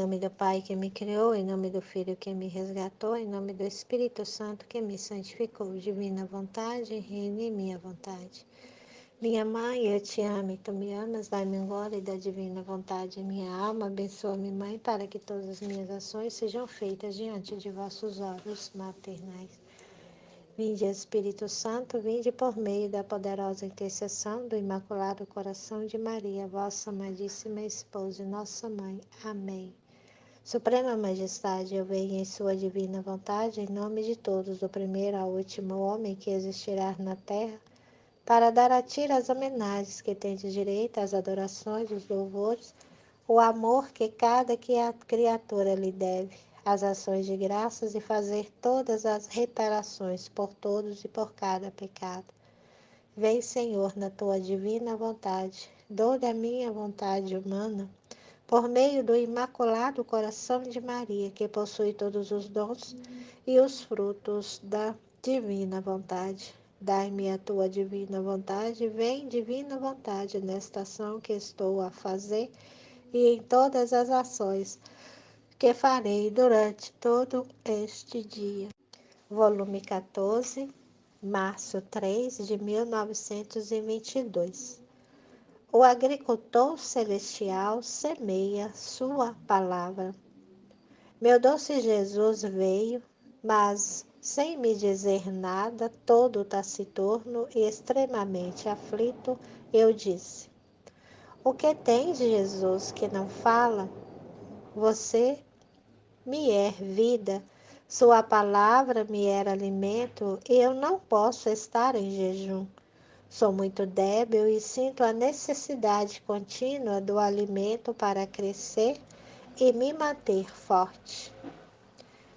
nome do Pai que me criou, em nome do Filho que me resgatou, em nome do Espírito Santo que me santificou. Divina vontade, reine em minha vontade. Minha mãe, eu te amo e tu me amas, dai-me um gole da divina vontade em minha alma. Abençoa-me, Mãe, para que todas as minhas ações sejam feitas diante de vossos olhos maternais. Vinde, Espírito Santo, vinde por meio da poderosa intercessão do Imaculado Coração de Maria, vossa amadíssima esposa e nossa mãe. Amém. Suprema Majestade, eu venho em sua divina vontade, em nome de todos, do primeiro ao último homem que existirá na terra, para dar a ti as homenagens que tendes direito, as adorações, os louvores, o amor que cada criatura lhe deve, as ações de graças e fazer todas as reparações por todos e por cada pecado. Vem, Senhor, na tua divina vontade, dou da minha vontade humana, por meio do Imaculado Coração de Maria, que possui todos os dons e os frutos da divina vontade. Dai-me a tua divina vontade, vem divina vontade nesta ação que estou a fazer e em todas as ações que farei durante todo este dia. Volume 14, março 3 de 1922. O agricultor celestial semeia sua palavra. Meu doce Jesus veio, mas sem me dizer nada, todo taciturno e extremamente aflito, eu disse: O que tens, Jesus, que não fala? Você me é vida, sua palavra me era alimento, e eu não posso estar em jejum. Sou muito débil e sinto a necessidade contínua do alimento para crescer e me manter forte.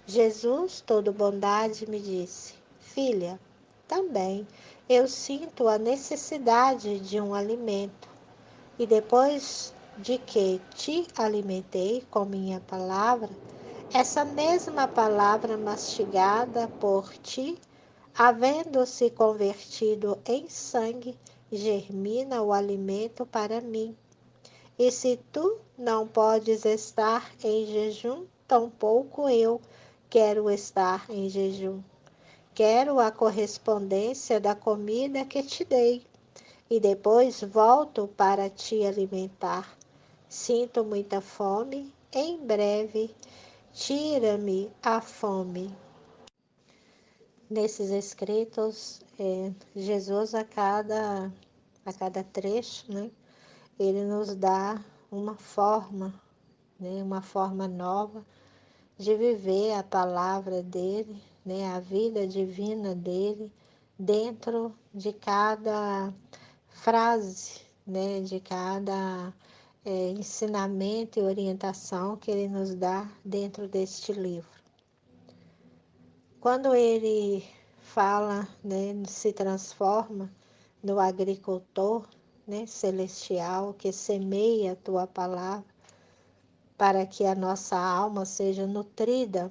Jesus, todo bondade, me disse: Filha, também eu sinto a necessidade de um alimento, e depois de que te alimentei com minha palavra, essa mesma palavra mastigada por ti, havendo-se convertido em sangue, germina o alimento para mim. E se tu não podes estar em jejum, tampouco eu quero estar em jejum. Quero a correspondência da comida que te dei, e depois volto para te alimentar. Sinto muita fome, em breve tira-me a fome. Nesses escritos, Jesus a cada trecho, né, ele nos dá uma forma, né, uma forma nova de viver a palavra dele, né, a vida divina dele, dentro de cada frase, né, de cada ensinamento e orientação que ele nos dá dentro deste livro. Quando ele fala, né, se transforma no agricultor, né, celestial, que semeia a tua palavra, para que a nossa alma seja nutrida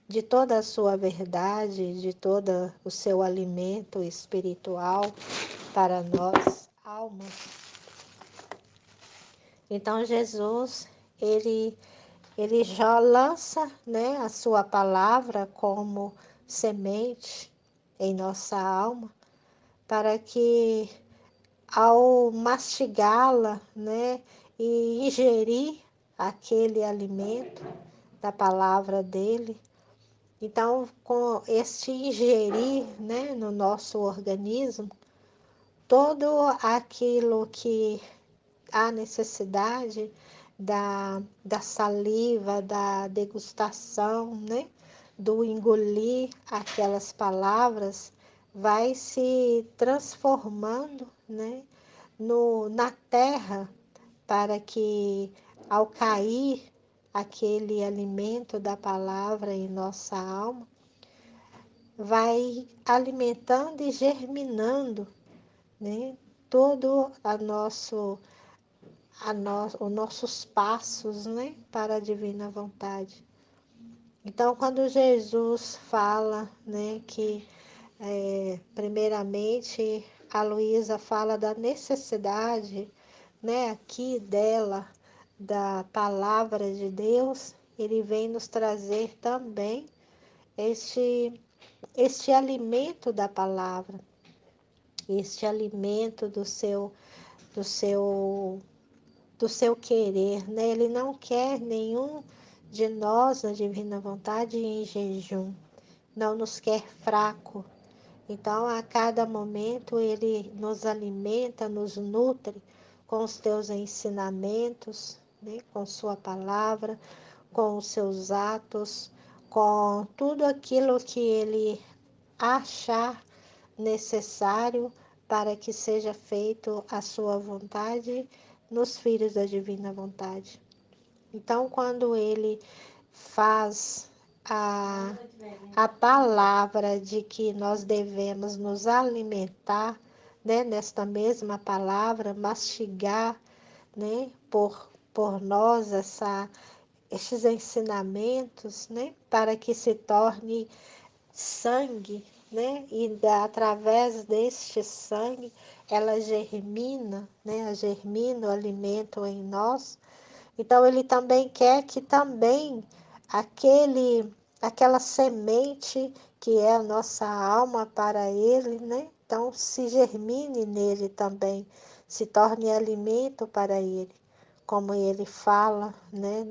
de toda a sua verdade, de todo o seu alimento espiritual para nós, almas. Então Jesus, ele já lança, né, a sua palavra como semente em nossa alma, para que ao mastigá-la, né, e ingerir aquele alimento da palavra dele, então com este ingerir, né, no nosso organismo, todo aquilo que há necessidade da saliva, da degustação, né, do engolir aquelas palavras, vai se transformando, né, na terra, para que ao cair aquele alimento da palavra em nossa alma, vai alimentando e germinando, né, todo os nossos passos, né, para a divina vontade. Então, quando Jesus fala, né, que primeiramente a Luísa fala da necessidade, né, aqui dela, da palavra de Deus, ele vem nos trazer também este alimento da palavra, este alimento do seu, do seu querer, né? Ele não quer nenhum de nós na divina vontade em jejum, não nos quer fraco. Então, a cada momento, ele nos alimenta, nos nutre com os teus ensinamentos, né? Com sua palavra, com os seus atos, com tudo aquilo que ele achar necessário para que seja feito a sua vontade nos filhos da divina vontade. Então, quando ele faz a palavra de que nós devemos nos alimentar, né, nesta mesma palavra, mastigar, né, por nós esses ensinamentos, né, para que se torne sangue, né, e através deste sangue ela germina, né, germina o alimento em nós. Então ele também quer que também aquela semente que é a nossa alma para ele, né? Então se germine nele também, se torne alimento para ele, como ele fala, né?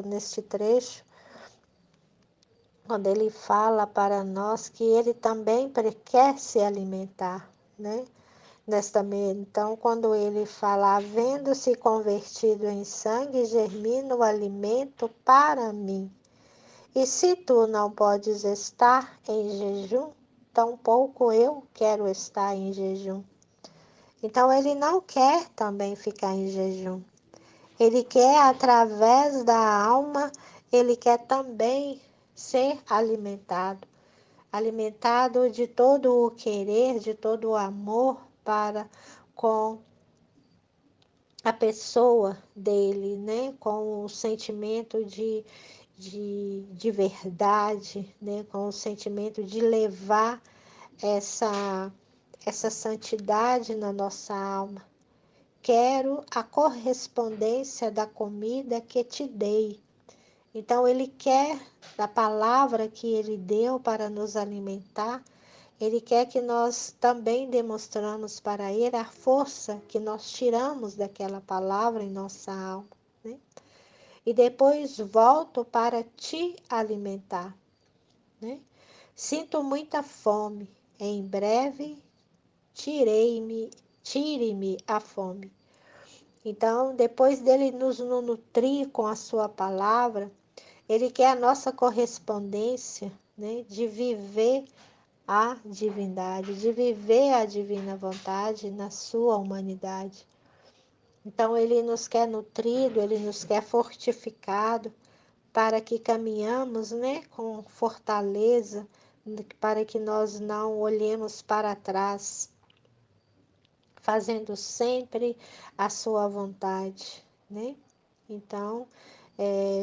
Neste trecho, quando ele fala para nós que ele também quer se alimentar, né? Então, quando ele fala, havendo-se convertido em sangue, germina o alimento para mim. E se tu não podes estar em jejum, tampouco eu quero estar em jejum. Então, ele não quer também ficar em jejum. Ele quer, através da alma, ele quer também ser alimentado. Alimentado de todo o querer, de todo o amor para com a pessoa dele, né? Com o sentimento de verdade, né? Com o sentimento de levar essa santidade na nossa alma. Quero a correspondência da comida que te dei. Então, ele quer, da palavra que ele deu para nos alimentar, ele quer que nós também demonstramos para ele a força que nós tiramos daquela palavra em nossa alma, né? E depois volto para te alimentar, né? Sinto muita fome, em breve tire-me a fome. Então, depois dele nos nutrir com a sua palavra, ele quer a nossa correspondência, né, de viver a divindade, de viver a divina vontade na sua humanidade. Então, ele nos quer nutrido, ele nos quer fortificado, para que caminhamos, né, com fortaleza, para que nós não olhemos para trás, fazendo sempre a sua vontade, né? Então,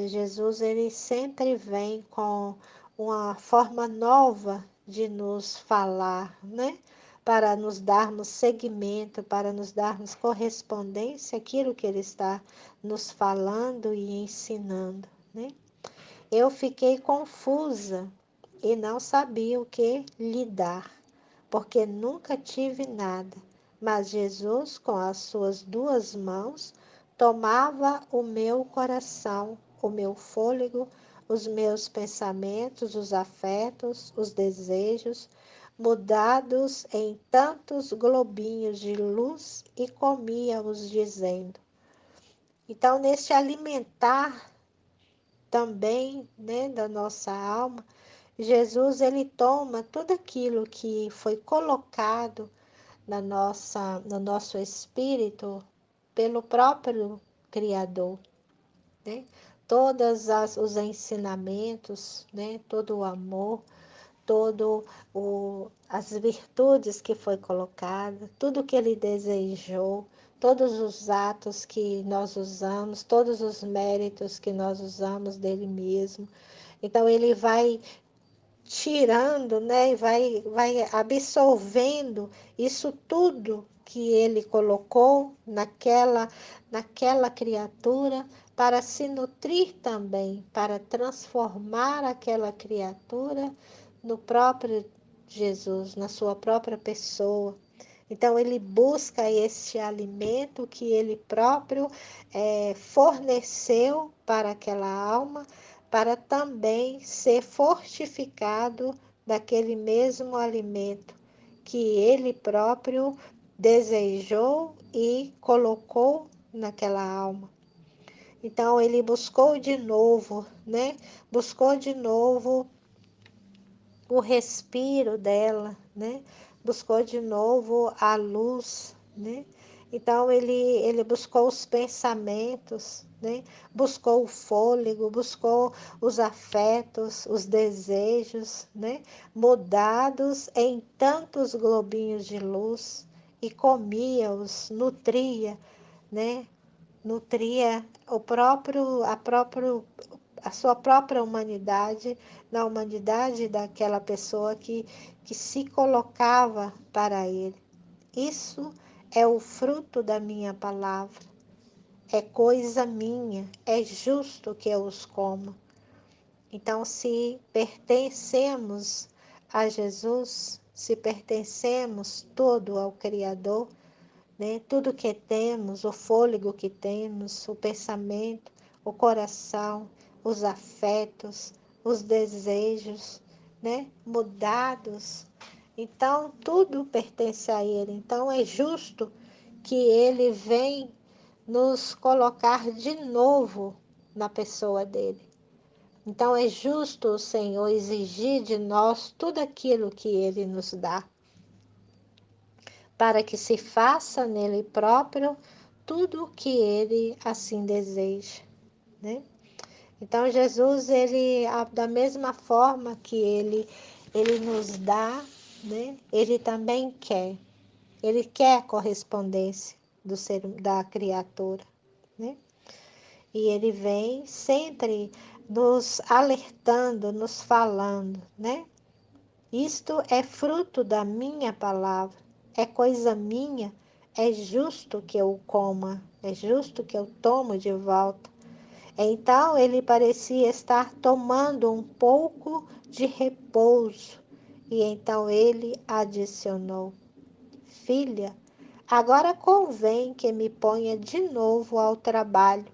Jesus ele sempre vem com uma forma nova de nos falar, né? Para nos darmos seguimento, para nos darmos correspondência àquilo que ele está nos falando e ensinando, né? Eu fiquei confusa e não sabia o que lhe dar, porque nunca tive nada. Mas Jesus, com as suas duas mãos, tomava o meu coração, o meu fôlego, os meus pensamentos, os afetos, os desejos, mudados em tantos globinhos de luz e comia-os, dizendo. Então, neste alimentar também, né, da nossa alma, Jesus ele toma tudo aquilo que foi colocado no nosso espírito pelo próprio Criador, né? Todos os ensinamentos, né? Todo o amor, as virtudes que foi colocada, tudo que ele desejou, todos os atos que nós usamos, todos os méritos que nós usamos dele mesmo. Então ele vai tirando, né, e vai absorvendo isso tudo que ele colocou naquela criatura para se nutrir também, para transformar aquela criatura no próprio Jesus, na sua própria pessoa. Então, ele busca este alimento que ele próprio forneceu para aquela alma, para também ser fortificado daquele mesmo alimento que ele próprio desejou e colocou naquela alma. Então, ele buscou de novo, né? Buscou de novo o respiro dela, né? Buscou de novo a luz, né? Então ele buscou os pensamentos, né? Buscou o fôlego, buscou os afetos, os desejos, né? Mudados em tantos globinhos de luz e comia-os, nutria, né? Nutria a sua própria humanidade, na humanidade daquela pessoa que se colocava para ele. Isso é o fruto da minha palavra, é coisa minha, é justo que eu os coma. Então, se pertencemos a Jesus, se pertencemos todo ao Criador, né? Tudo que temos, o fôlego que temos, o pensamento, o coração, os afetos, os desejos, né? Mudados. Então, tudo pertence a Ele. Então, é justo que Ele vem nos colocar de novo na pessoa dele. Então, é justo o Senhor exigir de nós tudo aquilo que Ele nos dá, para que se faça nele próprio tudo o que ele assim deseja, né? Então Jesus, ele da mesma forma que ele nos dá, né? Ele também quer. Ele quer a correspondência do ser da criatura, né? E ele vem sempre nos alertando, nos falando, né? Isto é fruto da minha palavra, é coisa minha, é justo que eu coma, é justo que eu tomo de volta. Então ele parecia estar tomando um pouco de repouso, e então ele adicionou: Filha, agora convém que me ponha de novo ao trabalho,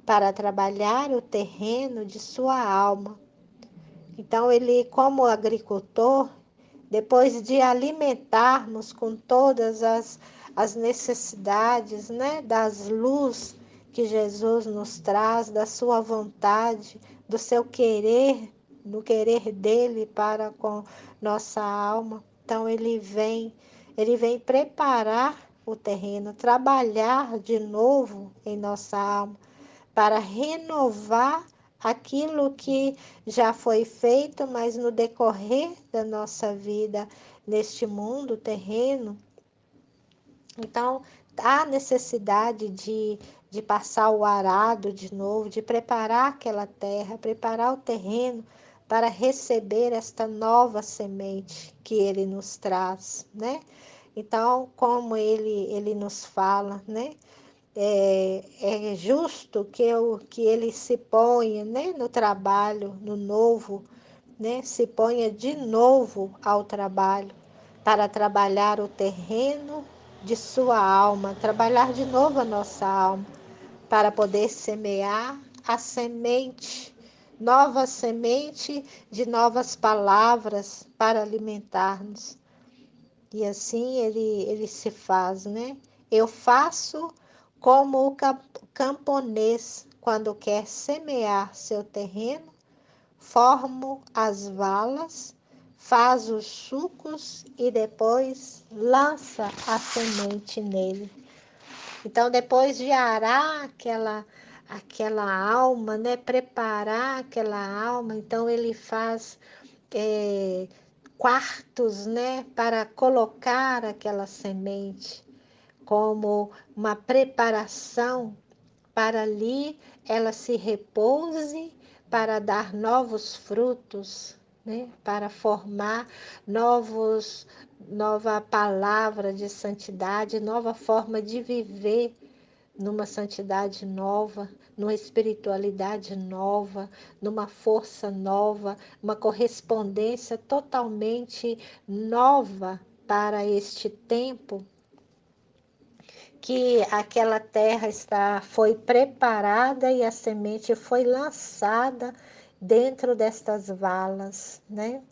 para trabalhar o terreno de sua alma. Então ele, como agricultor, depois de alimentarmos com todas as necessidades, né, das luz que Jesus nos traz, da sua vontade, do seu querer, do querer dele para com nossa alma. Então ele vem preparar o terreno, trabalhar de novo em nossa alma, para renovar aquilo que já foi feito, mas no decorrer da nossa vida neste mundo terreno. Então, há necessidade de passar o arado de novo, de preparar aquela terra, preparar o terreno para receber esta nova semente que ele nos traz, né? Então, como ele nos fala, né? É justo que ele se ponha, né, no trabalho, no novo, né, se ponha de novo ao trabalho, para trabalhar o terreno de sua alma, trabalhar de novo a nossa alma, para poder semear a semente, nova semente de novas palavras para alimentar-nos. E assim ele se faz, né? Eu faço como o camponês, quando quer semear seu terreno, formo as valas, faz os sulcos e depois lança a semente nele. Então, depois de arar aquela alma, né? Preparar aquela alma, então ele faz é, quartos, né, para colocar aquela semente, como uma preparação para ali ela se repouse para dar novos frutos, né, para formar nova palavra de santidade, nova forma de viver, numa santidade nova, numa espiritualidade nova, numa força nova, uma correspondência totalmente nova para este tempo que aquela terra foi preparada e a semente foi lançada dentro destas valas, né?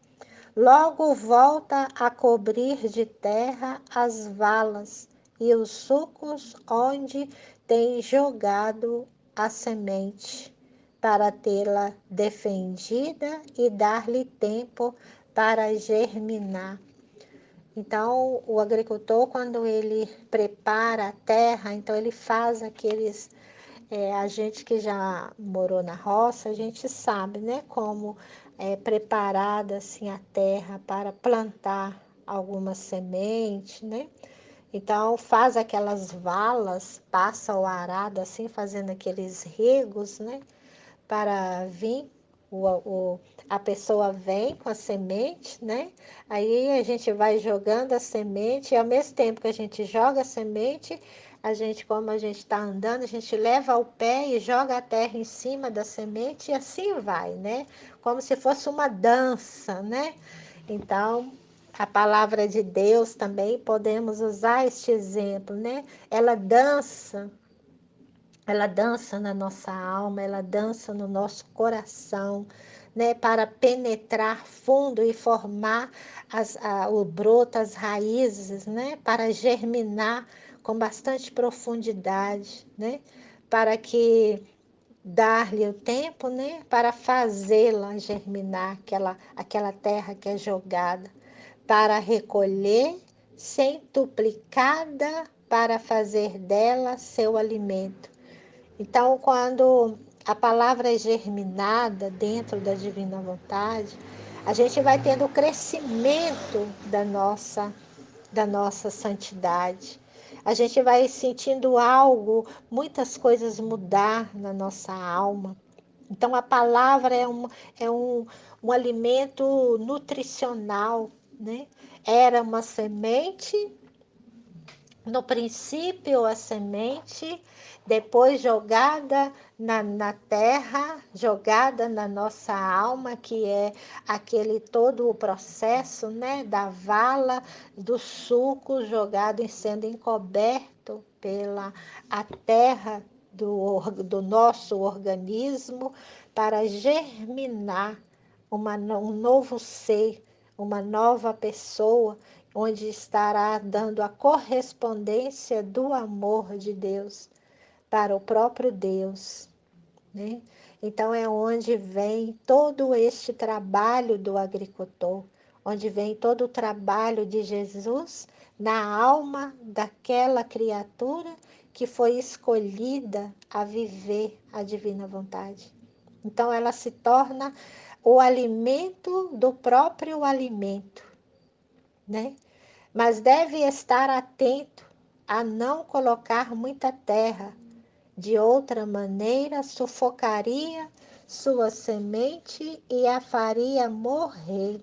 Logo volta a cobrir de terra as valas e os sulcos onde tem jogado a semente, para tê-la defendida e dar-lhe tempo para germinar. Então, o agricultor, quando ele prepara a terra, então ele faz aqueles. A gente que já morou na roça, a gente sabe, né, como é preparada assim a terra para plantar alguma semente, né? Então, faz aquelas valas, passa o arado assim, fazendo aqueles regos, né? Para vir, o, o, a pessoa vem com a semente, né? Aí a gente vai jogando a semente, e ao mesmo tempo que a gente joga a semente, a gente, como a gente está andando, a gente leva o pé e joga a terra em cima da semente, e assim vai, né? Como se fosse uma dança, né? Então, a palavra de Deus também podemos usar este exemplo, né? Ela dança na nossa alma, ela dança no nosso coração, né, para penetrar fundo e formar o broto, as raízes, né, para germinar com bastante profundidade, né, para que dar-lhe o tempo, né, para fazê-la germinar, aquela terra que é jogada, para recolher, centuplicada, para fazer dela seu alimento. Então, quando a palavra é germinada dentro da divina vontade, a gente vai tendo o crescimento da nossa santidade. A gente vai sentindo algo, muitas coisas mudar na nossa alma. Então, a palavra é um alimento nutricional, né? Era uma semente no princípio, a semente, depois jogada na terra, jogada na nossa alma, que é aquele todo o processo, né, da vala, do suco jogado e sendo encoberto pela a terra do nosso organismo para germinar um novo ser, uma nova pessoa, onde estará dando a correspondência do amor de Deus para o próprio Deus, né? Então é onde vem todo este trabalho do agricultor, onde vem todo o trabalho de Jesus na alma daquela criatura que foi escolhida a viver a divina vontade. Então ela se torna o alimento do próprio alimento, né? Mas deve estar atento a não colocar muita terra, de outra maneira sufocaria sua semente e a faria morrer.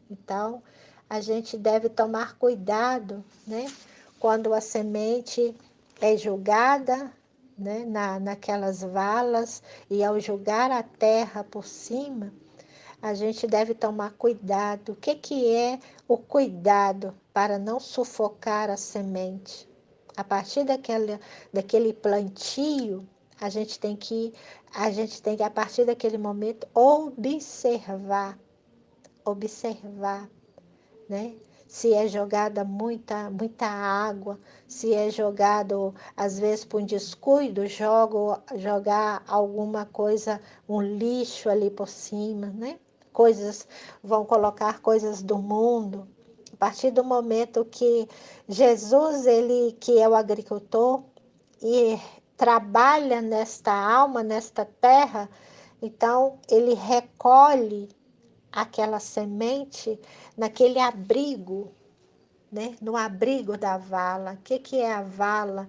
Então, a gente deve tomar cuidado, né? Quando a semente é julgada, né? Naquelas valas, e ao julgar a terra por cima, a gente deve tomar cuidado. O que é o cuidado para não sufocar a semente? A partir daquele plantio, a gente tem que, a partir daquele momento, observar, né? Se é jogada muita água, se é jogado, às vezes, por um descuido, jogar alguma coisa, um lixo ali por cima, né? Vão colocar coisas do mundo. A partir do momento que Jesus, ele que é o agricultor e trabalha nesta alma, nesta terra, então ele recolhe aquela semente naquele abrigo, né? No abrigo da vala. O que é a vala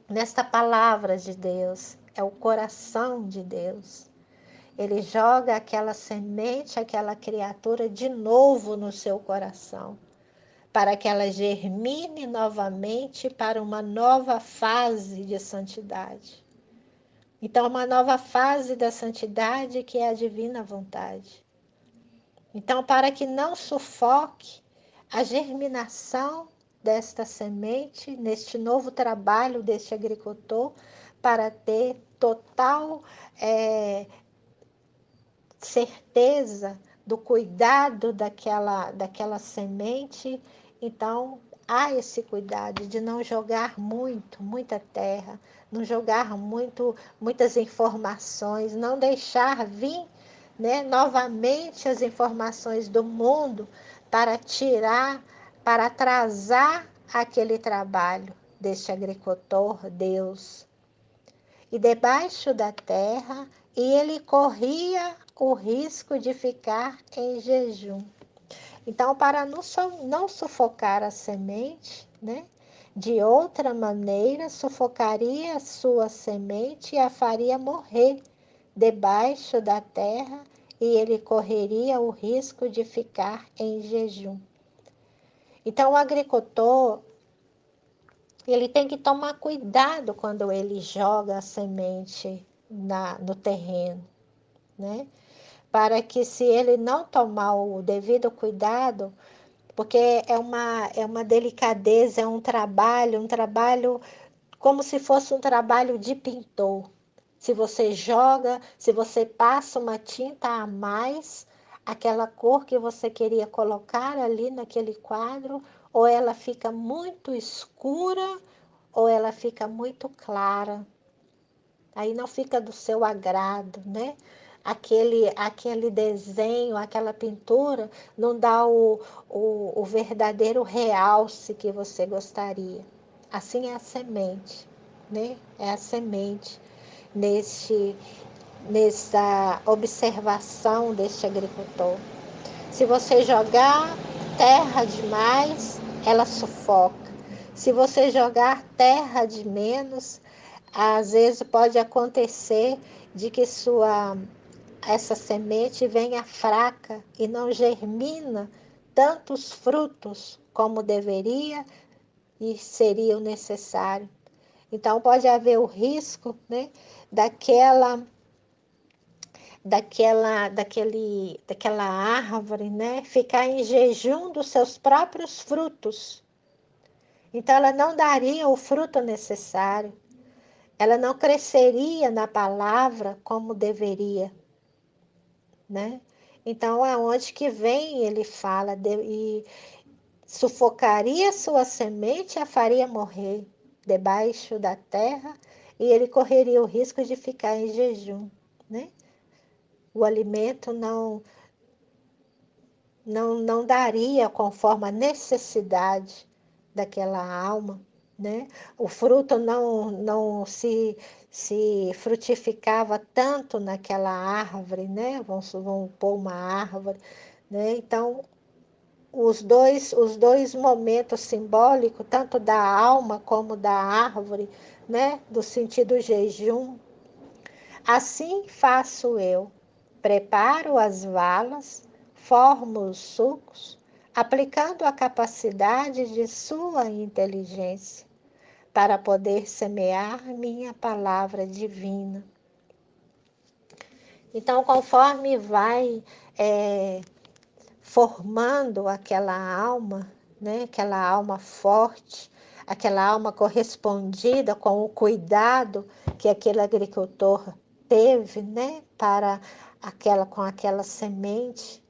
nesta palavra de Deus? É o coração de Deus. Ele joga aquela semente, aquela criatura de novo no seu coração, para que ela germine novamente para uma nova fase de santidade. Então, uma nova fase da santidade que é a divina vontade. Então, para que não sufoque a germinação desta semente, neste novo trabalho deste agricultor, para ter total certeza do cuidado daquela semente. Então, há esse cuidado de não jogar muita terra, não jogar muitas informações, não deixar vir, né, novamente as informações do mundo para tirar, para atrasar aquele trabalho deste agricultor, Deus. E debaixo da terra, e ele corria o risco de ficar em jejum. Então, para não sufocar a semente, né? De outra maneira, sufocaria a sua semente e a faria morrer debaixo da terra, e ele correria o risco de ficar em jejum. Então, o agricultor, ele tem que tomar cuidado quando ele joga a semente no terreno, né? Para que, se ele não tomar o devido cuidado, porque é uma delicadeza, é um trabalho como se fosse um trabalho de pintor. Se você joga, se você passa uma tinta a mais, aquela cor que você queria colocar ali naquele quadro, ou ela fica muito escura, ou ela fica muito clara. Aí não fica do seu agrado, né? Aquele desenho, aquela pintura, não dá o verdadeiro realce que você gostaria. Assim é a semente, né? É a semente nessa observação deste agricultor. Se você jogar terra demais, ela sufoca. Se você jogar terra de menos, às vezes pode acontecer de que essa semente venha fraca e não germina tantos frutos como deveria e seria o necessário. Então pode haver o risco, né, daquela árvore, né, ficar em jejum dos seus próprios frutos. Então ela não daria o fruto necessário. Ela não cresceria na palavra como deveria, né? Então, aonde que vem, ele fala, e sufocaria sua semente e a faria morrer debaixo da terra, e ele correria o risco de ficar em jejum, né? O alimento não daria conforme a necessidade daquela alma, né? O fruto não se frutificava tanto naquela árvore, né? Vamos pôr uma árvore, né? Então, os dois momentos simbólicos, tanto da alma como da árvore, né? Do sentido jejum. Assim faço eu, preparo as valas, formo os sulcos, aplicando a capacidade de sua inteligência para poder semear minha palavra divina. Então, conforme vai formando aquela alma, né, aquela alma forte, aquela alma correspondida com o cuidado que aquele agricultor teve, né, com aquela semente,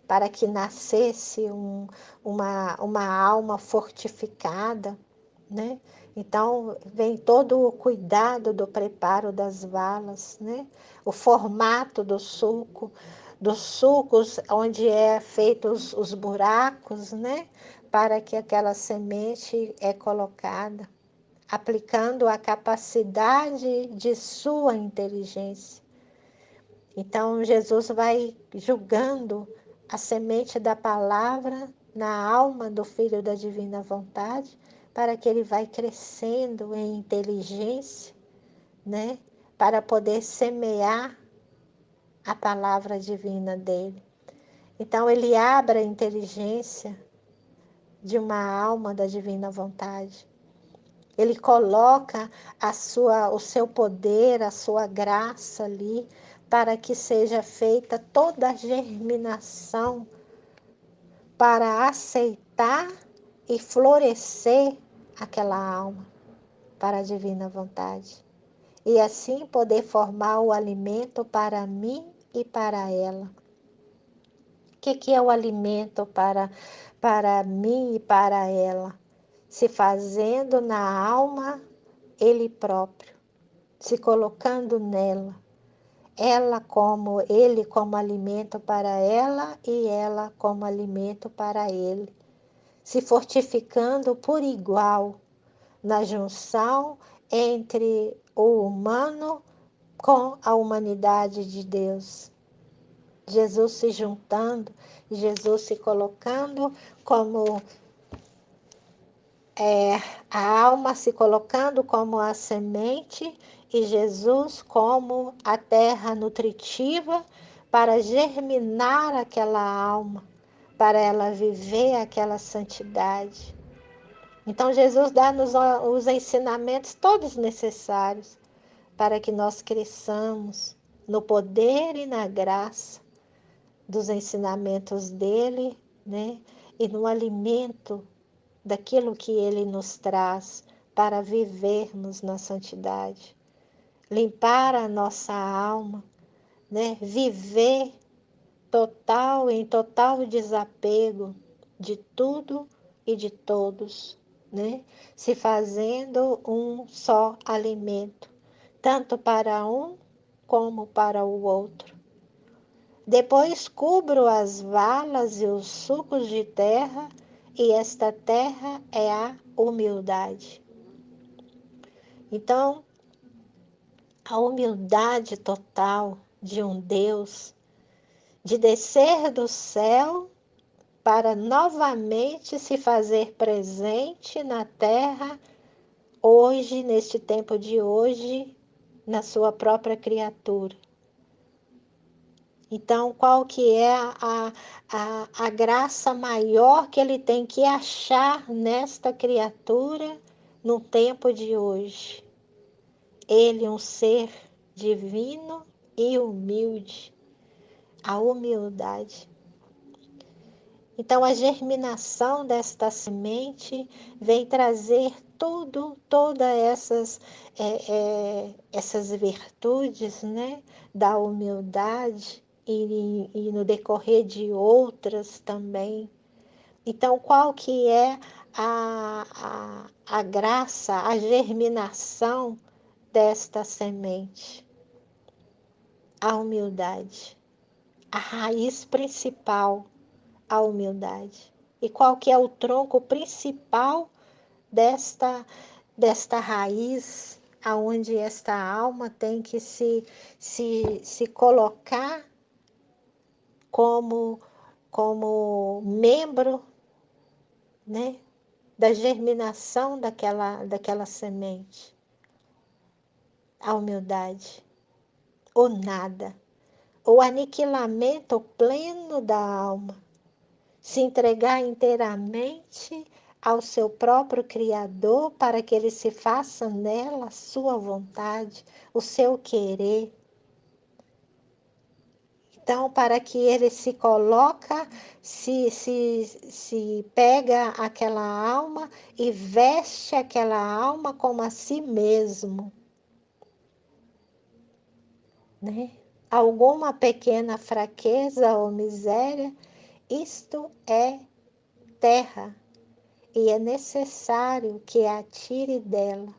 para que nascesse uma alma fortificada, né? Então, vem todo o cuidado do preparo das valas, né? O formato do suco, dos sucos onde é feitos os buracos, né? Para que aquela semente é colocada, aplicando a capacidade de sua inteligência. Então, Jesus vai julgando a semente da palavra na alma do Filho da Divina Vontade, para que ele vai crescendo em inteligência, né? Para poder semear a palavra divina dele. Então, ele abre a inteligência de uma alma da divina vontade. Ele coloca o seu poder, a sua graça ali, para que seja feita toda a germinação para aceitar e florescer aquela alma para a divina vontade. E assim poder formar o alimento para mim e para ela. O que é o alimento para mim e para ela? Se fazendo na alma ele próprio, se colocando nela, ele como alimento para ela e ela como alimento para ele, se fortificando por igual na junção entre o humano com a humanidade de Deus. Jesus se juntando, Jesus se colocando como a alma se colocando como a semente e Jesus como a terra nutritiva para germinar aquela alma, para ela viver aquela santidade. Então Jesus dá-nos os ensinamentos todos necessários para que nós cresçamos no poder e na graça dos ensinamentos dele, né? E no alimento daquilo que ele nos traz para vivermos na santidade, limpar a nossa alma, né? Viver em total desapego de tudo e de todos, né? Se fazendo um só alimento, tanto para um como para o outro. Depois cubro as valas e os sulcos de terra, e esta terra é a humildade. Então, a humildade total de um Deus, de descer do céu para novamente se fazer presente na terra, hoje, neste tempo de hoje, na sua própria criatura. Então, qual que é a graça maior que ele tem que achar nesta criatura no tempo de hoje? Ele, um ser divino e humilde, a humildade. Então, a germinação desta semente vem trazer todas essas virtudes, né, da humildade e no decorrer de outras também. Então, qual que é a graça, a germinação desta semente? A humildade, a raiz principal, a humildade. E qual que é o tronco principal desta raiz, aonde esta alma tem que se colocar como membro, né, da germinação daquela semente? A humildade, o nada, o aniquilamento pleno da alma, se entregar inteiramente ao seu próprio Criador para que ele se faça nela a sua vontade, o seu querer. Então, para que ele se coloca, se pega aquela alma e veste aquela alma como a si mesmo, né? Alguma pequena fraqueza ou miséria, isto é terra e é necessário que a tire dela,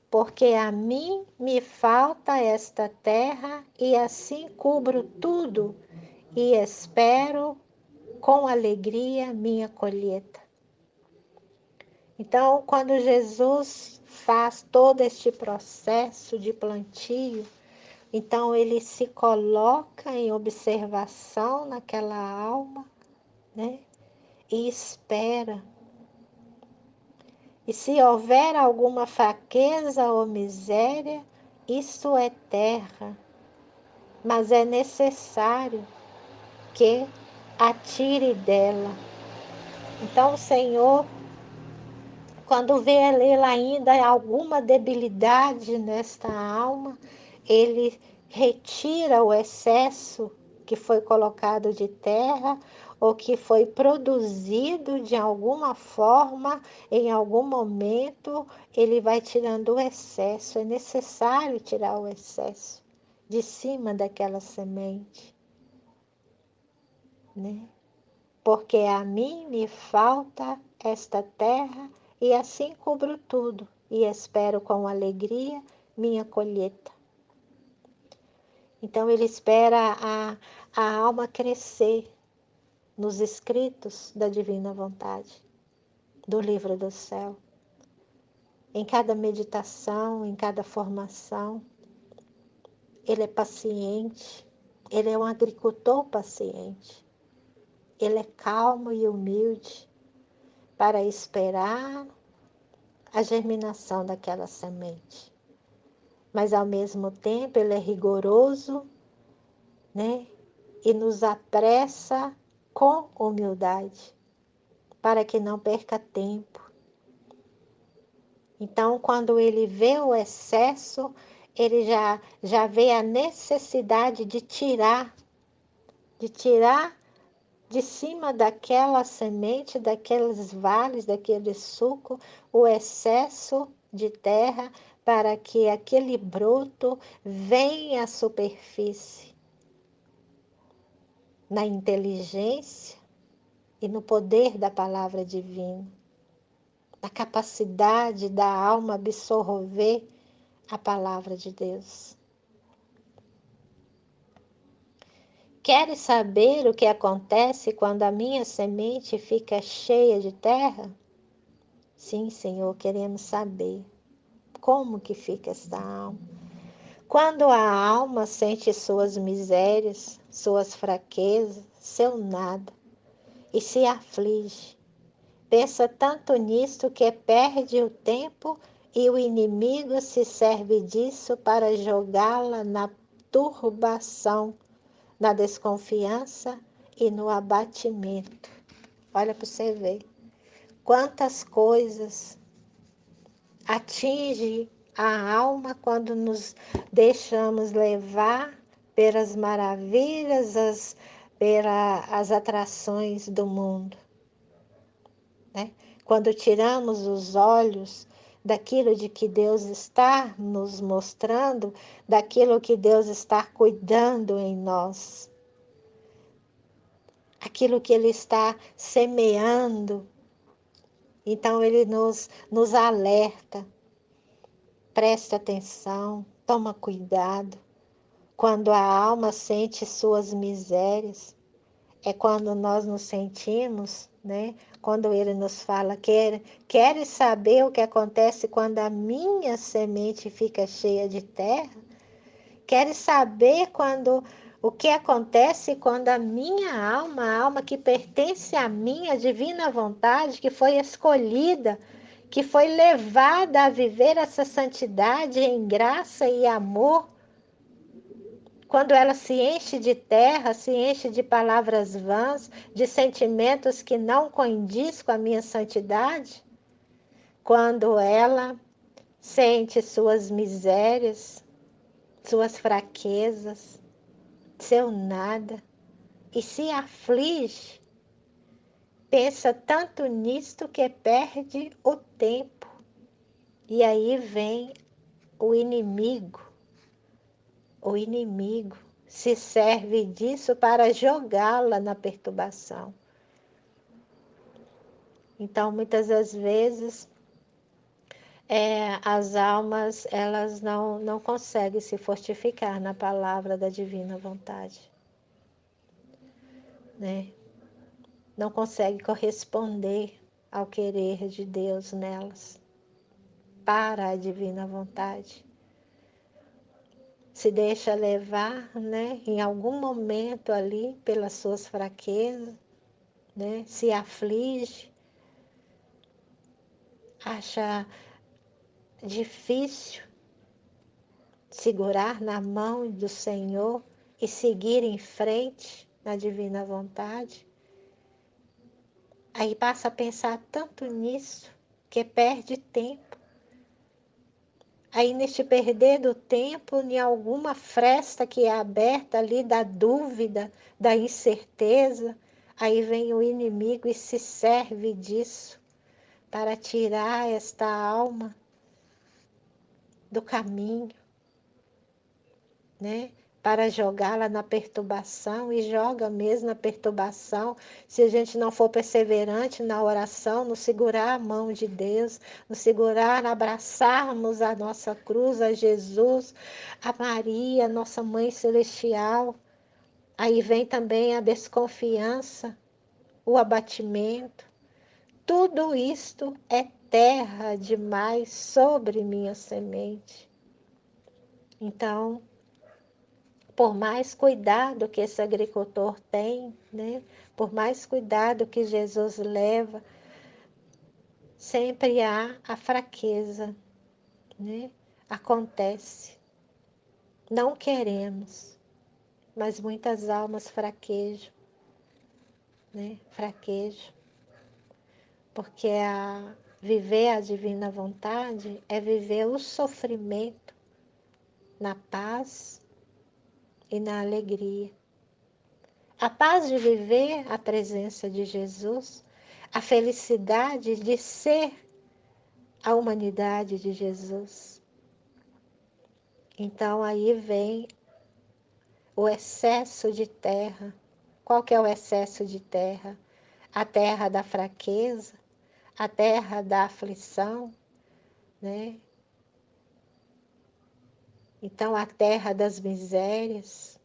porque a mim me falta esta terra e assim cubro tudo e espero com alegria minha colheita. Então, quando Jesus faz todo este processo de plantio, então ele se coloca em observação naquela alma, né? E espera. E se houver alguma fraqueza ou miséria, isso é terra, mas é necessário que atire dela. Então o Senhor, quando vê ela ainda alguma debilidade nesta alma, Ele retira o excesso que foi colocado de terra ou que foi produzido de alguma forma, em algum momento, Ele vai tirando o excesso. É necessário tirar o excesso de cima daquela semente, né? Porque a mim me falta esta terra, e assim cubro tudo, e espero com alegria minha colheita. Então ele espera a alma crescer nos escritos da divina vontade, do livro do céu. Em cada meditação, em cada formação, ele é paciente, ele é um agricultor paciente, ele é calmo e humilde para esperar a germinação daquela semente. Mas ao mesmo tempo ele é rigoroso, né? E nos apressa com humildade, para que não perca tempo. Então, quando ele vê o excesso, ele já vê a necessidade de tirar de cima daquela semente, daqueles vales, daquele suco, o excesso de terra, para que aquele broto venha à superfície, na inteligência e no poder da palavra divina, na capacidade da alma absorver a palavra de Deus. Queres saber o que acontece quando a minha semente fica cheia de terra? Sim, Senhor, queremos saber como que fica esta alma. Quando a alma sente suas misérias, suas fraquezas, seu nada, e se aflige, pensa tanto nisto que perde o tempo, e o inimigo se serve disso para jogá-la na turbação, na desconfiança e no abatimento. Olha para você ver quantas coisas atinge a alma quando nos deixamos levar pelas maravilhas, pelas atrações do mundo, né? Quando tiramos os olhos daquilo de que Deus está nos mostrando, daquilo que Deus está cuidando em nós, aquilo que Ele está semeando. Então Ele nos alerta. Preste atenção, toma cuidado. Quando a alma sente suas misérias, é quando nós nos sentimos, né? Quando ele nos fala, queres saber o que acontece quando a minha semente fica cheia de terra? Queres saber o que acontece quando a minha alma, a alma que pertence a mim, a divina vontade, que foi escolhida, que foi levada a viver essa santidade em graça e amor, quando ela se enche de terra, se enche de palavras vãs, de sentimentos que não condiz com a minha santidade, quando ela sente suas misérias, suas fraquezas, seu nada, e se aflige, pensa tanto nisto que perde o tempo. E aí vem o inimigo. O inimigo se serve disso para jogá-la na perturbação. Então, muitas das vezes, as almas elas não conseguem se fortificar na palavra da divina vontade, né? Não conseguem corresponder ao querer de Deus nelas, para a divina vontade. Se deixa levar, né, em algum momento ali pelas suas fraquezas, né, se aflige, acha difícil segurar na mão do Senhor e seguir em frente, na divina vontade, aí passa a pensar tanto nisso que perde tempo. Aí neste perder do tempo, em alguma fresta que é aberta ali da dúvida, da incerteza, aí vem o inimigo e se serve disso para tirar esta alma do caminho, né? Para jogá-la na perturbação, e joga mesmo na perturbação, se a gente não for perseverante na oração, no segurar a mão de Deus, no segurar, abraçarmos a nossa cruz, a Jesus, a Maria, nossa Mãe Celestial. Aí vem também a desconfiança, o abatimento. Tudo isto é terra demais sobre minha semente. Então, por mais cuidado que esse agricultor tem, né? Por mais cuidado que Jesus leva, sempre há a fraqueza, né? Acontece. Não queremos, mas muitas almas fraquejam, né? Fraquejam. Porque viver a divina vontade é viver o sofrimento na paz e na alegria. A paz de viver a presença de Jesus, a felicidade de ser a humanidade de Jesus. Então aí vem o excesso de terra. Qual que é o excesso de terra? A terra da fraqueza, a terra da aflição, né? Então a terra das misérias,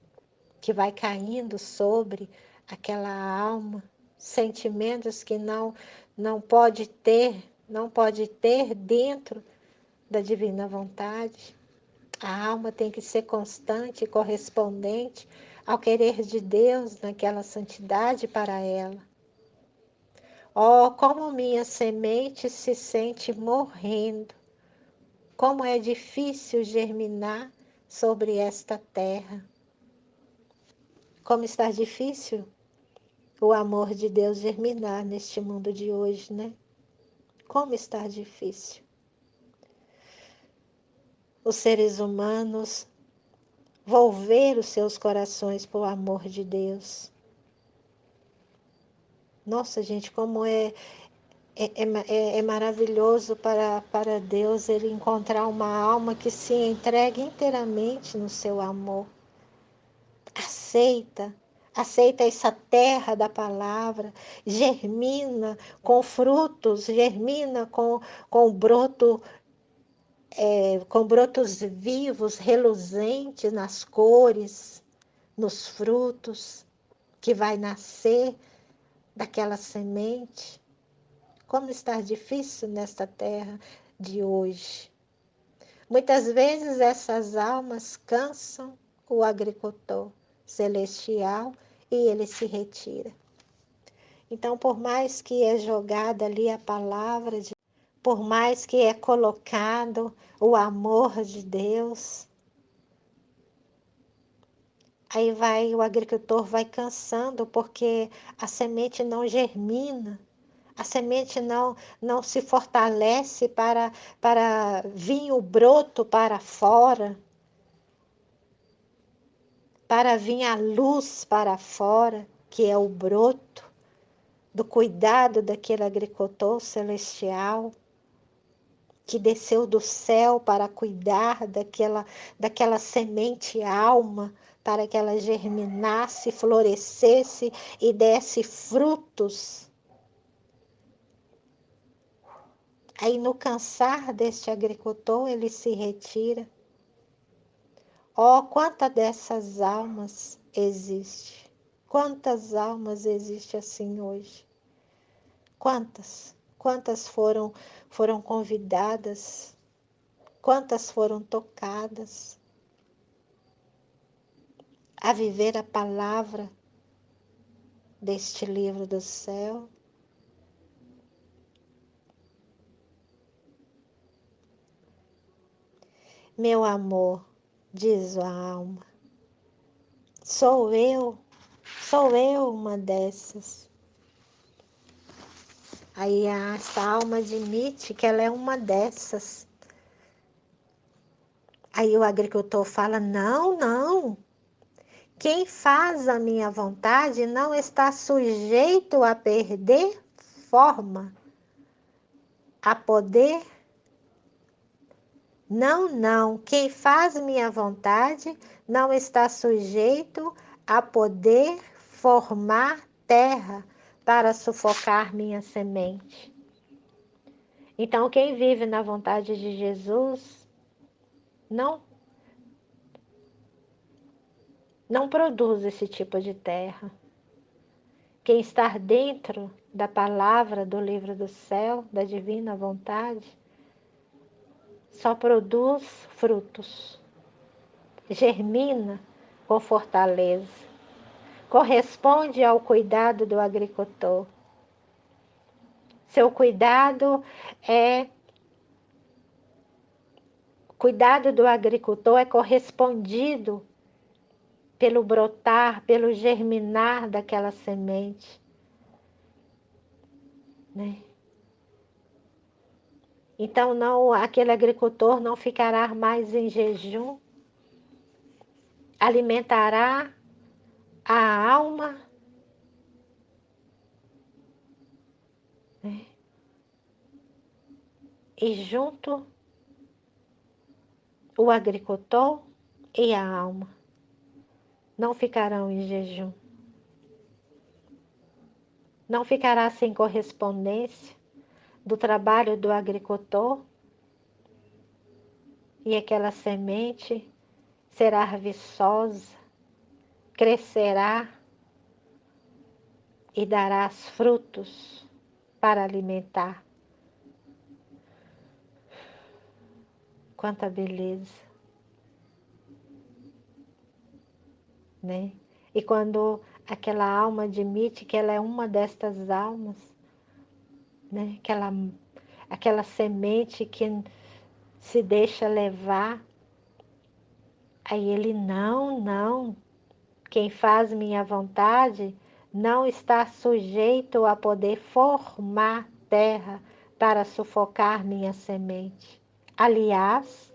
que vai caindo sobre aquela alma, sentimentos que não pode ter, não pode ter dentro da divina vontade. A alma tem que ser constante e correspondente ao querer de Deus naquela santidade para ela. Oh, como minha semente se sente morrendo, como é difícil germinar sobre esta terra. Como está difícil o amor de Deus germinar neste mundo de hoje, né? Como está difícil. Os seres humanos volver os seus corações para o amor de Deus. Nossa, gente, como é maravilhoso para Deus ele encontrar uma alma que se entregue inteiramente no seu amor. Aceita essa terra da palavra, germina com frutos, germina com broto, com brotos vivos, reluzentes nas cores, nos frutos, que vai nascer daquela semente. Como está difícil nesta terra de hoje. Muitas vezes essas almas cansam o agricultor celestial e ele se retira. Então, por mais que é jogada ali a palavra, por mais que é colocado o amor de Deus, aí o agricultor vai cansando porque a semente não germina, a semente não se fortalece para vir o broto para fora, para vir a luz para fora, que é o broto do cuidado daquele agricultor celestial que desceu do céu para cuidar daquela semente alma, para que ela germinasse, florescesse e desse frutos. Aí no cansar deste agricultor, ele se retira. Oh, quantas dessas almas existe? Quantas almas existe assim hoje? Quantas? Quantas foram convidadas? Quantas foram tocadas a viver a palavra deste livro do céu? Meu amor, diz a alma, sou eu Sou eu uma dessas. Aí essa alma admite que ela é uma dessas. Aí o agricultor fala: não, não. Quem faz a minha vontade não está sujeito a perder forma, a poder. Não, não. Quem faz minha vontade não está sujeito a poder formar terra para sufocar minha semente. Então, quem vive na vontade de Jesus não produz esse tipo de terra. Quem está dentro da palavra do livro do céu, da divina vontade, só produz frutos, germina com fortaleza, corresponde ao cuidado do agricultor. Seu cuidado do agricultor é correspondido pelo brotar, pelo germinar daquela semente, né? Então não, aquele agricultor não ficará mais em jejum, alimentará a alma, né? E junto o agricultor e a alma não ficarão em jejum. Não ficará sem correspondência do trabalho do agricultor e aquela semente será viçosa, crescerá e dará frutos para alimentar. Quanta beleza, né? E quando aquela alma admite que ela é uma destas almas, né? Aquela semente que se deixa levar, aí ele não, não. Quem faz minha vontade não está sujeito a poder formar terra para sufocar minha semente. Aliás,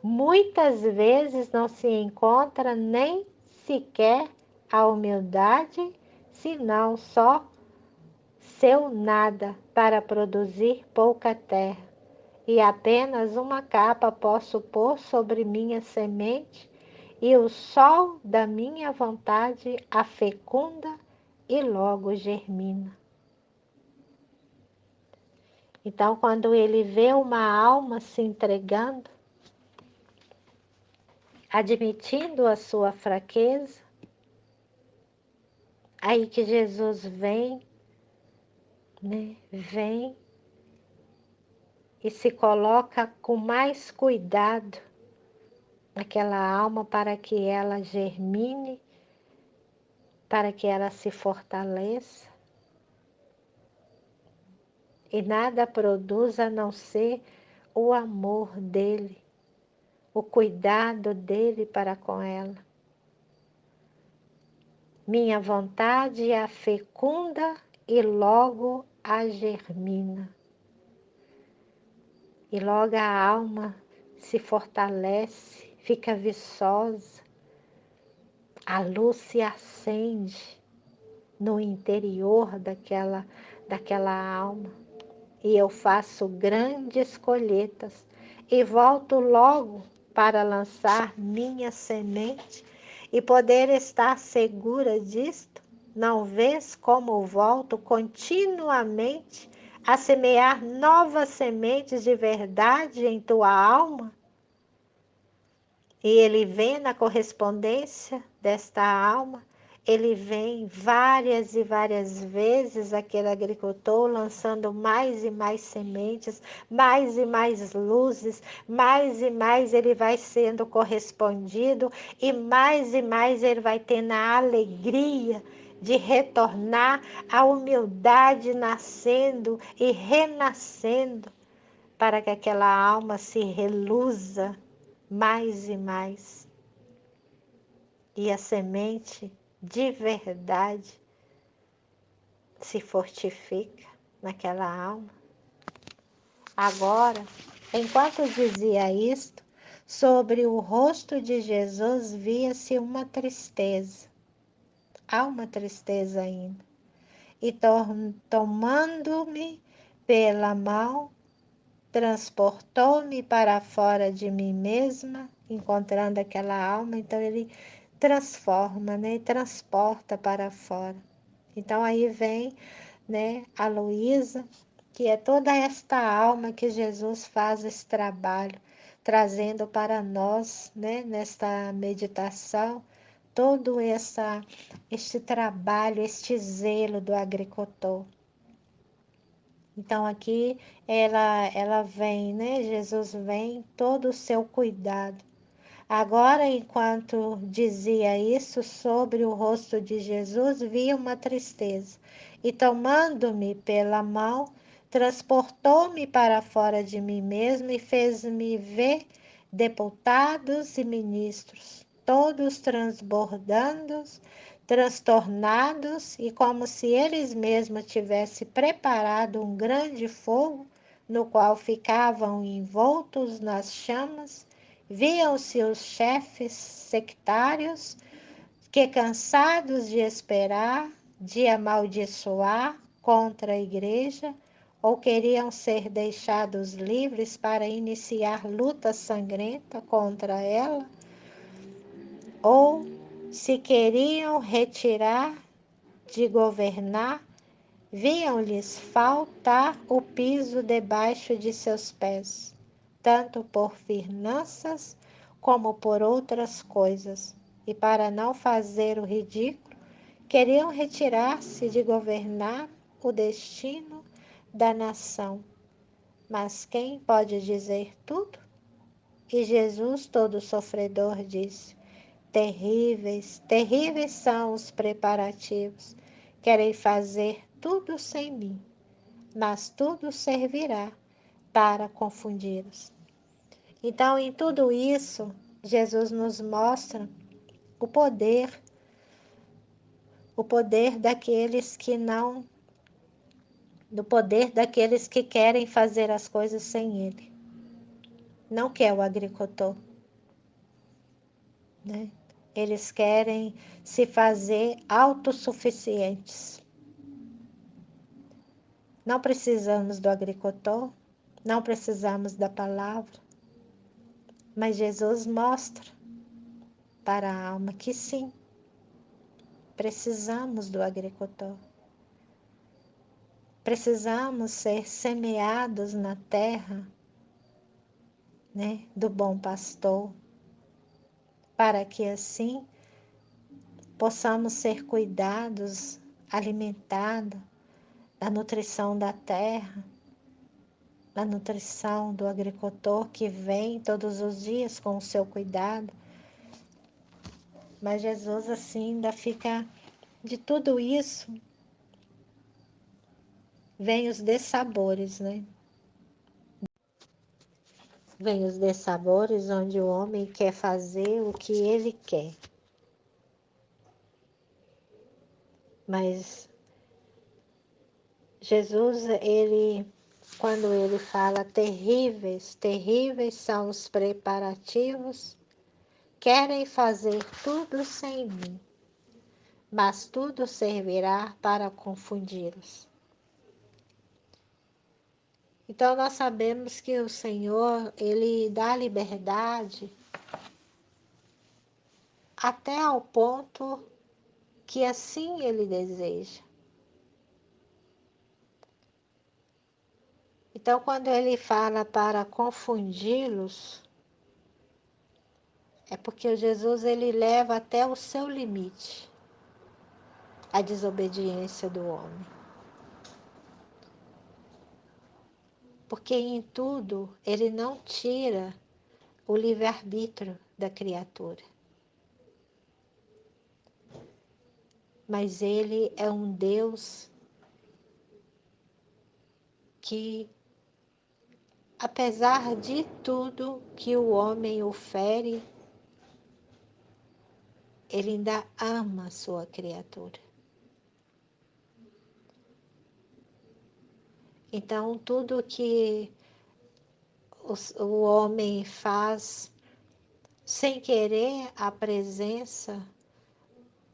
muitas vezes não se encontra nem sequer a humildade, senão só seu nada para produzir pouca terra, e apenas uma capa posso pôr sobre minha semente, e o sol da minha vontade a fecunda e logo germina. Então, quando ele vê uma alma se entregando, admitindo a sua fraqueza, aí que Jesus vem, né? Vem e se coloca com mais cuidado naquela alma para que ela germine, para que ela se fortaleça. E nada produz a não ser o amor dele, o cuidado dele para com ela. Minha vontade a fecunda e logo a germina. E logo a alma se fortalece, fica viçosa, a luz se acende no interior daquela alma. E eu faço grandes colheitas e volto logo para lançar minha semente e poder estar segura disto. Não vês como volto continuamente a semear novas sementes de verdade em tua alma? E ele vem na correspondência desta alma, ele vem várias e várias vezes, aquele agricultor lançando mais e mais sementes, mais e mais luzes, mais e mais ele vai sendo correspondido e mais ele vai tendo a alegria de retornar à humildade, nascendo e renascendo, para que aquela alma se reluza mais e mais. E a semente de verdade se fortifica naquela alma. Agora, enquanto dizia isto, sobre o rosto de Jesus via-se uma tristeza. Há uma tristeza ainda. E tomando-me pela mão, transportou-me para fora de mim mesma, encontrando aquela alma. Então ele transforma, né? E transporta para fora. Então aí vem, né, a Luísa, que é toda esta alma que Jesus faz esse trabalho, trazendo para nós, né, nesta meditação, todo este trabalho, este zelo do agricultor. Então aqui ela vem, né? Jesus vem, todo o seu cuidado. Agora, enquanto dizia isso, sobre o rosto de Jesus via uma tristeza, e tomando-me pela mão, transportou-me para fora de mim mesmo e fez-me ver deputados e ministros, todos transbordando, transtornados, e como se eles mesmos tivessem preparado um grande fogo, no qual ficavam envoltos nas chamas. Viam-se os chefes sectários que, cansados de esperar, de amaldiçoar contra a igreja, ou queriam ser deixados livres para iniciar luta sangrenta contra ela, ou se queriam retirar de governar, viam-lhes faltar o piso debaixo de seus pés, tanto por finanças como por outras coisas, e para não fazer o ridículo, queriam retirar-se de governar o destino da nação. Mas quem pode dizer tudo? E Jesus, todo sofredor, disse: terríveis, terríveis são os preparativos. Querem fazer tudo sem mim, mas tudo servirá para confundi-los. Então, em tudo isso, Jesus nos mostra o poder daqueles que não, do poder daqueles que querem fazer as coisas sem Ele. Não quer o agricultor, né? Eles querem se fazer autossuficientes. Não precisamos do agricultor, não precisamos da palavra, mas Jesus mostra para a alma que sim, precisamos do agricultor. Precisamos ser semeados na terra, né, do bom pastor, para que assim possamos ser cuidados, alimentados da nutrição da terra, da nutrição do agricultor que vem todos os dias com o seu cuidado. Mas Jesus assim ainda fica de tudo isso, vem os dessabores, né? Vem os dessabores onde o homem quer fazer o que ele quer. Mas Jesus, quando ele fala terríveis, terríveis são os preparativos, querem fazer tudo sem mim, mas tudo servirá para confundi-los. Então nós sabemos que o Senhor, ele dá liberdade até ao ponto que assim ele deseja. Então, quando ele fala para confundi-los, é porque Jesus ele leva até o seu limite a desobediência do homem. Porque em tudo ele não tira o livre-arbítrio da criatura. Mas ele é um Deus que, apesar de tudo que o homem ofere, Ele ainda ama a sua criatura. Então, tudo que o homem faz sem querer a presença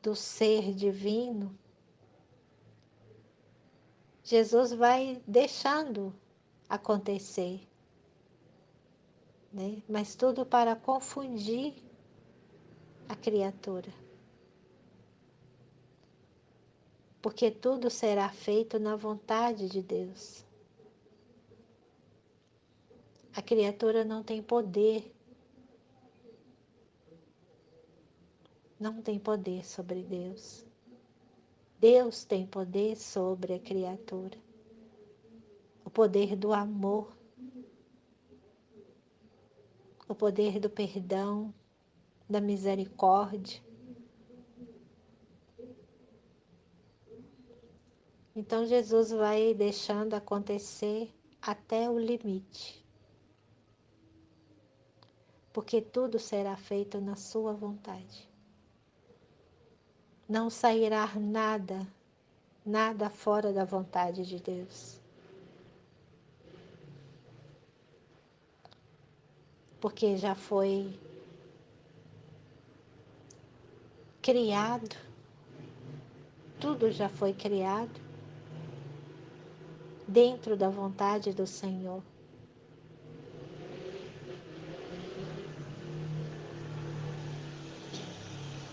do ser divino, Jesus vai deixando acontecer, né? Mas tudo para confundir a criatura, porque tudo será feito na vontade de Deus. A criatura não tem poder, não tem poder sobre Deus. Deus tem poder sobre a criatura, o poder do amor, o poder do perdão, da misericórdia. Então Jesus vai deixando acontecer até o limite, porque tudo será feito na sua vontade. Não sairá nada, nada fora da vontade de Deus. Porque já foi criado, tudo já foi criado dentro da vontade do Senhor.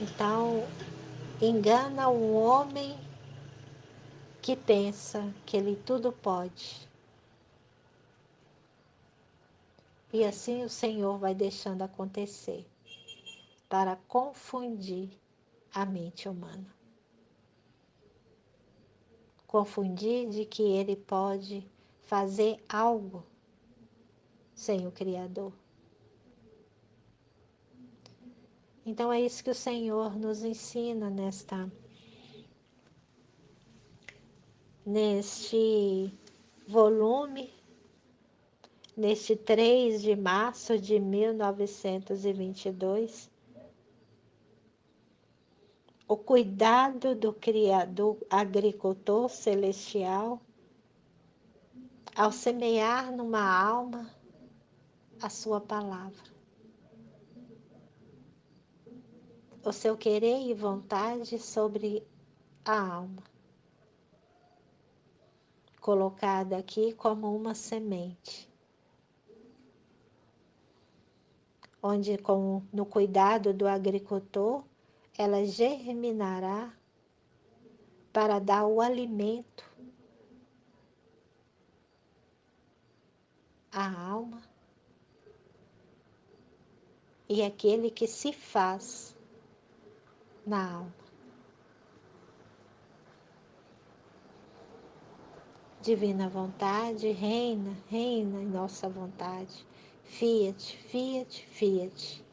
Então, engana o homem que pensa que ele tudo pode. E assim o Senhor vai deixando acontecer para confundir a mente humana. Confundir de que ele pode fazer algo sem o Criador. Então é isso que o Senhor nos ensina neste volume, neste 3 de março de 1922, o cuidado do Criador, agricultor celestial, ao semear numa alma a sua palavra, o seu querer e vontade sobre a alma, colocada aqui como uma semente, onde no cuidado do agricultor, ela germinará para dar o alimento à alma e aquele que se faz na alma. Divina vontade, reina, reina em nossa vontade. Fiat, fiat, fiat.